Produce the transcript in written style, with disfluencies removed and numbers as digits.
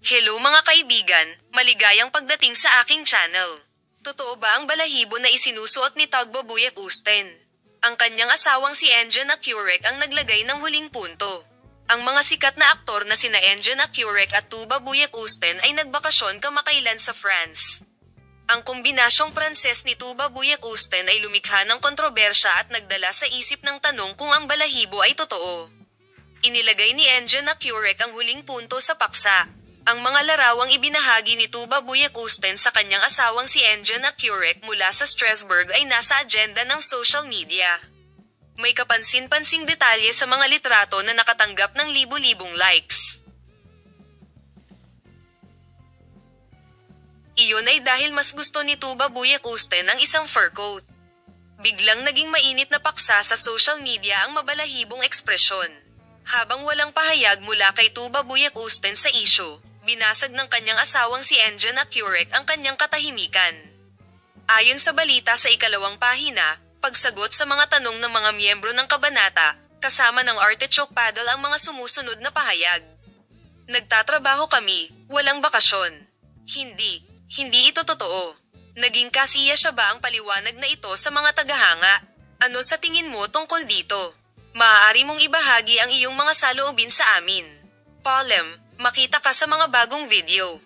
Hello mga kaibigan, maligayang pagdating sa aking channel. Totoo ba ang balahibo na isinusuot ni Tugbo Buyak Usten? Ang kanyang asawang si Enjan Akurek ang naglagay ng huling punto. Ang mga sikat na aktor na sina Enjan Akurek at Tuba Buyak Usten ay nagbakasyon kamakailan sa France. Ang kombinasyong Pranses ni Tuba Buyak Usten ay lumikha ng kontrobersya at nagdala sa isip ng tanong kung ang balahibo ay totoo. Inilagay ni Enjan Akurek ang huling punto sa paksa. Ang mga larawang ibinahagi ni Tuba Buyak Usten sa kanyang asawang si Enjan Akurek mula sa Strasbourg ay nasa agenda ng social media. May kapansin-pansing detalye sa mga litrato na nakatanggap ng libu-libong likes. Iyon ay dahil mas gusto ni Tuba Buyak Usten ang isang fur coat. Biglang naging mainit na paksa sa social media ang mabalahibong ekspresyon. Habang walang pahayag mula kay Tuba Buyak Usten sa issue, binasag ng kanyang asawang si Enjan Akurek ang kanyang katahimikan. Ayon sa balita sa ikalawang pahina, pagsagot sa mga tanong ng mga miyembro ng kabanata, kasama ng Artichoke Paddle ang mga sumusunod na pahayag. Nagtatrabaho kami, walang bakasyon. Hindi ito totoo. Naging kasiya siya ba ang paliwanag na ito sa mga tagahanga? Ano sa tingin mo tungkol dito? Maaari mong ibahagi ang iyong mga saloobin sa amin. Palem, makita ka sa mga bagong video.